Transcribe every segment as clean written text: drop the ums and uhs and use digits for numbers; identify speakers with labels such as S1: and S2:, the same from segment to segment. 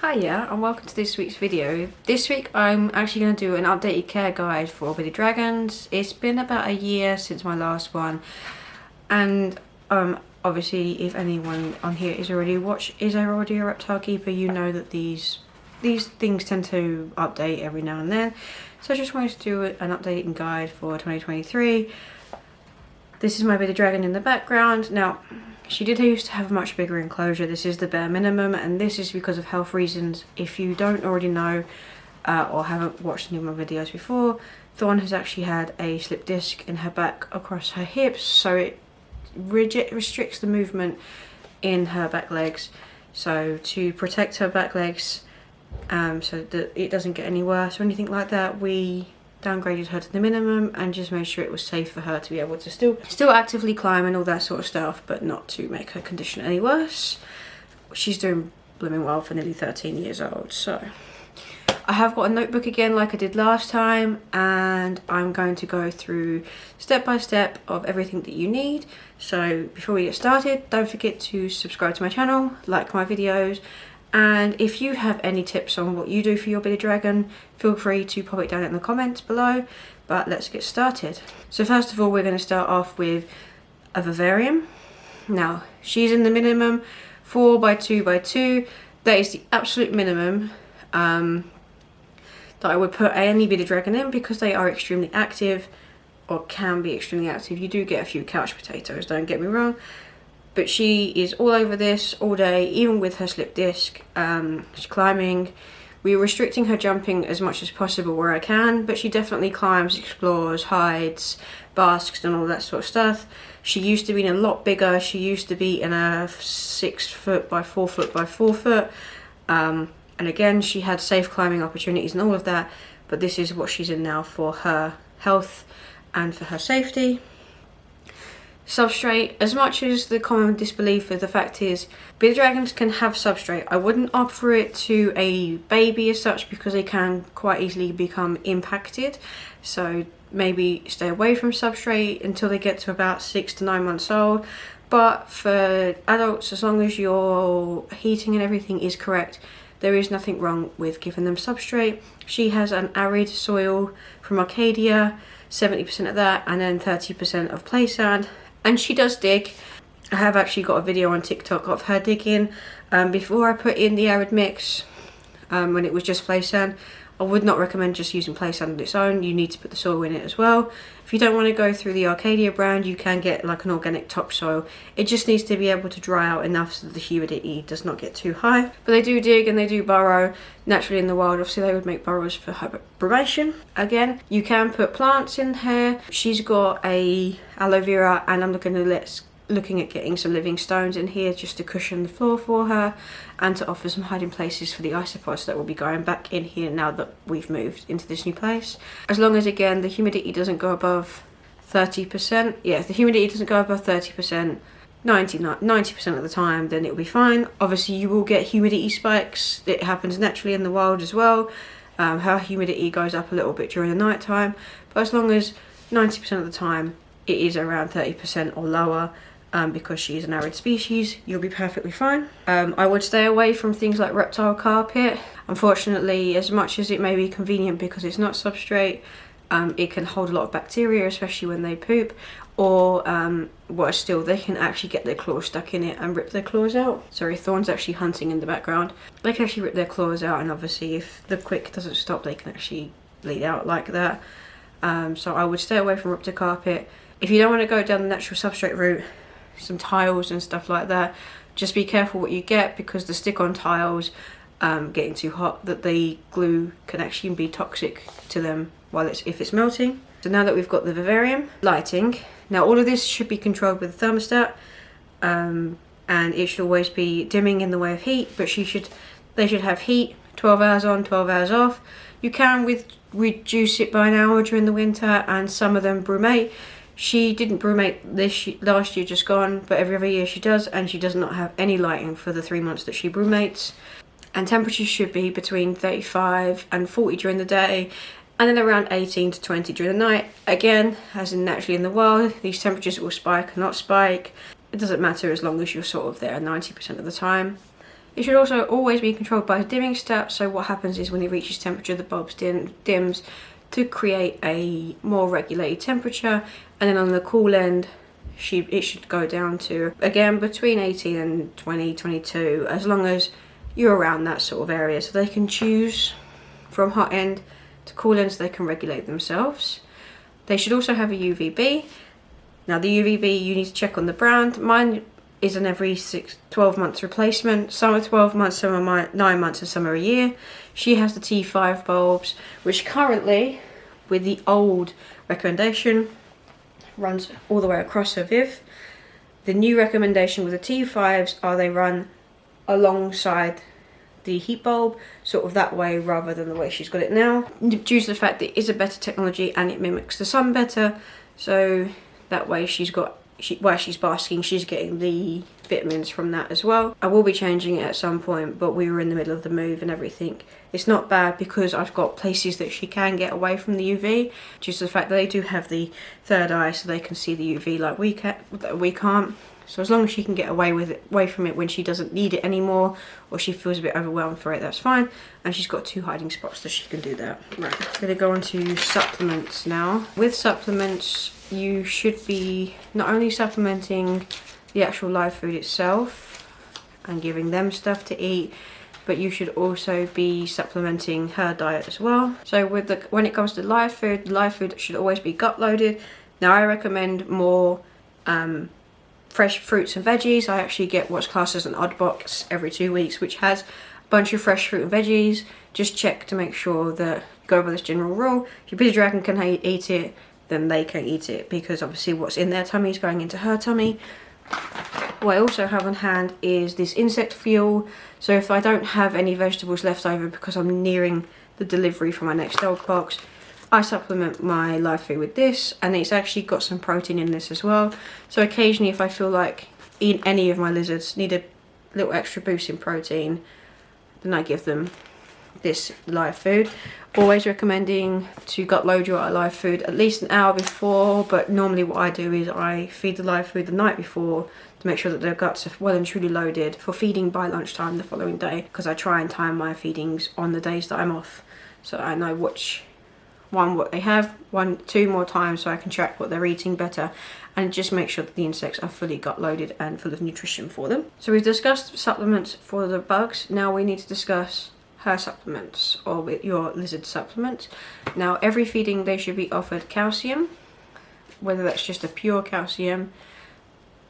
S1: Hiya and welcome to this week's video. This week I'm actually going to do an updated care guide for Billy Dragons. It's been about a year since my last one, and obviously if anyone on here is already a reptile keeper, you know that these things tend to update every now and then. So I just wanted to do an updated guide for 2023. This is my Billy Dragon in the background. Now, she did used to have a much bigger enclosure. This is the bare minimum, and this is because of health reasons. If you don't already know or haven't watched any of my videos before, Thorn has actually had a slip disc in her back across her hips, so it restricts the movement in her back legs. So to protect her back legs, so that it doesn't get any worse or anything like that, we downgraded her to the minimum and just made sure it was safe for her to be able to still actively climb and all that sort of stuff, but not to make her condition any worse. She's doing blooming well for nearly 13 years old. So I have got a notebook again like I did last time, and I'm going to go through step by step of everything that you need. So before we get started, don't forget to subscribe to my channel, like my videos, and if you have any tips on what you do for your Billy Dragon, feel free to pop it down in the comments below. But let's get started. So first of all, we're going to start off with a vivarium. Now, she's in the minimum 4x2x2. That is the absolute minimum that I would put any Billy Dragon in, because they are extremely active, or can be extremely active. You do get a few couch potatoes, don't get me wrong. But she is all over this all day, even with her slip disc. She's climbing. We're restricting her jumping as much as possible where I can, but she definitely climbs, explores, hides, basks and all that sort of stuff. She used to be a lot bigger. She used to be in a 6 foot by 4 foot by 4 foot. And again, she had safe climbing opportunities and all of that, but this is what she's in now for her health and for her safety. Substrate, as much as the common disbelief of the fact is Billy Dragons can have substrate, I wouldn't offer it to a baby as such, because they can quite easily become impacted. So maybe stay away from substrate until they get to about 6 to 9 months old. But for adults, as long as your heating and everything is correct, there is nothing wrong with giving them substrate. She has an arid soil from Arcadia, 70% of that, and then 30% of play sand. And she does dig. I have actually got a video on TikTok of her digging. Before I put in the arid mix, when it was just play sand, I would not recommend just using play sand on its own. You need to put the soil in it as well. If you don't want to go through the Arcadia brand, you can get like an organic topsoil. It just needs to be able to dry out enough so that the humidity does not get too high. But they do dig and they do burrow naturally in the wild. Obviously they would make burrows for hibernation. Again, you can put plants in here. She's got a aloe vera, and I'm looking at getting some living stones in here just to cushion the floor for her, and to offer some hiding places for the isopods that will be going back in here now that we've moved into this new place. As long as, again, the humidity doesn't go above 30%. Yeah, if the humidity doesn't go above 30%, 90% of the time, then it'll be fine. Obviously you will get humidity spikes. It happens naturally in the wild as well. Her humidity goes up a little bit during the night time, but as long as 90% of the time it is around 30% or lower, because she's an arid species, you'll be perfectly fine. I would stay away from things like reptile carpet. Unfortunately, as much as it may be convenient because it's not substrate, it can hold a lot of bacteria, especially when they poop, or worse still, they can actually get their claws stuck in it and rip their claws out. Sorry, Thorn's actually hunting in the background. They can actually rip their claws out, and obviously if the quick doesn't stop, they can actually bleed out like that. So I would stay away from reptile carpet. If you don't want to go down the natural substrate route, some tiles and stuff like that, just be careful what you get, because the stick-on tiles getting too hot, that the glue can actually be toxic to them if it's melting. So now that we've got the vivarium, lighting. Now all of this should be controlled with a thermostat, and it should always be dimming in the way of heat, but they should have heat 12 hours on, 12 hours off. You can reduce it by an hour during the winter, and some of them brumate. She didn't brumate last year just gone, but every other year she does, and she does not have any lighting for the 3 months that she brumates. And temperatures should be between 35 and 40 during the day, and then around 18 to 20 during the night. Again, as in naturally in the wild, these temperatures will spike or not spike. It doesn't matter as long as you're sort of there 90% of the time. It should also always be controlled by a dimming step, so what happens is when it reaches temperature, the bulb dims to create a more regulated temperature, and then on the cool end, it should go down to, again, between 18 and 20, 22, as long as you're around that sort of area. So they can choose from hot end to cool end, so they can regulate themselves. They should also have a UVB. Now the UVB, you need to check on the brand. Mine is an every 12 months replacement. Some are 12 months, some are 9 months, and some are a year. She has the T5 bulbs, which currently, with the old recommendation, runs all the way across her Viv. The new recommendation with the T5s are they run alongside the heat bulb, sort of that way rather than the way she's got it now, due to the fact that it is a better technology and it mimics the sun better. So that way while she's basking, she's getting the vitamins from that as well. I will be changing it at some point, but we were in the middle of the move and everything. It's not bad because I've got places that she can get away from the UV, due to the fact that they do have the third eye, so they can see the UV like we can't. So as long as she can get away from it when she doesn't need it anymore, or she feels a bit overwhelmed for it, that's fine. And she's got 2 hiding spots, so she can do that. Right, I'm gonna go on to supplements now. With supplements, you should be not only supplementing the actual live food itself and giving them stuff to eat, but you should also be supplementing her diet as well. So when it comes to live food should always be gut loaded. Now I recommend more fresh fruits and veggies. I actually get what's classed as an odd box every 2 weeks, which has a bunch of fresh fruit and veggies. Just check to make sure that, go by this general rule, if your bearded dragon can eat it, then they can eat it, because obviously what's in their tummy is going into her tummy. What I also have on hand is this insect fuel. So if I don't have any vegetables left over because I'm nearing the delivery for my next dog box, I supplement my live food with this, and it's actually got some protein in this as well. So occasionally if I feel like any of my lizards need a little extra boost in protein, then I give them this live food. Always recommending to gut load your live food at least an hour before, but normally what I do is I feed the live food the night before to make sure that their guts are well and truly loaded for feeding by lunchtime the following day, because I try and time my feedings on the days that I'm off, so I know what they have 2 more times, so I can track what they're eating better and just make sure that the insects are fully gut loaded and full of nutrition for them. So we've discussed supplements for the bugs. Now we need to discuss her supplements, or with your lizard supplements. Now every feeding they should be offered calcium, whether that's just a pure calcium.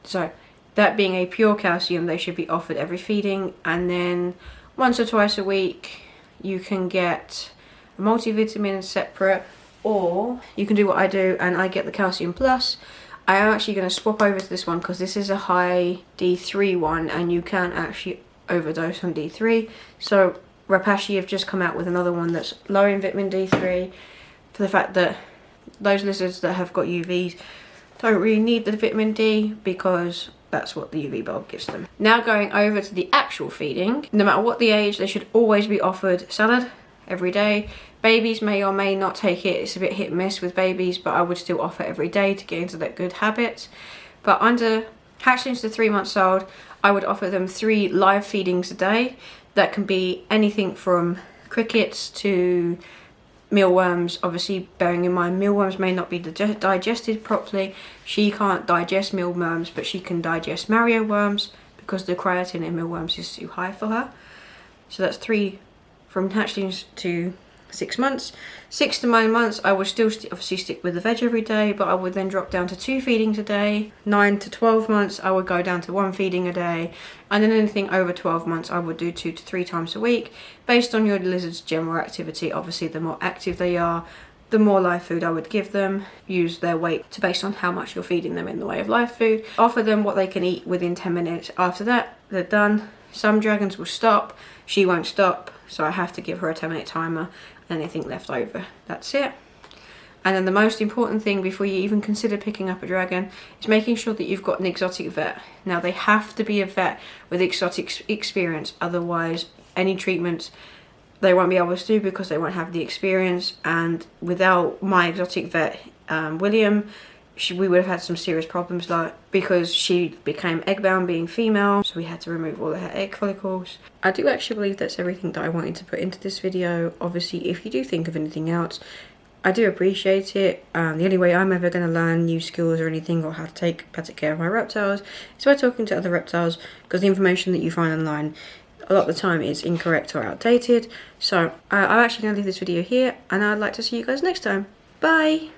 S1: So that being a pure calcium, they should be offered every feeding, and then once or twice a week you can get a multivitamin separate, or you can do what I do and I get the calcium plus. I am actually going to swap over to this one because this is a high D3 one and you can actually overdose on D3. So Repashy have just come out with another one that's low in vitamin D3, for the fact that those lizards that have got UVs don't really need the vitamin D, because that's what the UV bulb gives them. Now going over to the actual feeding, no matter what the age, they should always be offered salad every day. Babies may or may not take it, it's a bit hit and miss with babies, but I would still offer every day to get into that good habit. But under hatchlings to 3 months old, I would offer them 3 live feedings a day. That can be anything from crickets to mealworms. Obviously bearing in mind mealworms may not be digested properly. She can't digest mealworms, but she can digest Mario worms because the creatine in mealworms is too high for her. So that's 3 from hatchlings to 6 months. 6 to 9 months I would still obviously stick with the veg every day, but I would then drop down to 2 feedings a day. 9 to 12 months I would go down to 1 feeding a day, and then anything over 12 months I would do 2 to 3 times a week, based on your lizard's general activity. Obviously the more active they are, the more live food I would give them. Use their weight to based on how much you're feeding them in the way of live food. Offer them what they can eat within 10 minutes. After that they're done. Some dragons will stop, she won't stop, so I have to give her a 10-minute timer. Anything left over, that's it. And then the most important thing before you even consider picking up a dragon is making sure that you've got an exotic vet. Now they have to be a vet with exotic experience, otherwise any treatments they won't be able to do because they won't have the experience. And without my exotic vet, William, we would have had some serious problems, like because she became egg-bound being female, so we had to remove all of her egg follicles. I do actually believe that's everything that I wanted to put into this video. Obviously, if you do think of anything else, I do appreciate it. The only way I'm ever going to learn new skills or anything, or how to take better care of my reptiles, is by talking to other reptiles, because the information that you find online a lot of the time is incorrect or outdated. So I'm actually going to leave this video here, and I'd like to see you guys next time. Bye!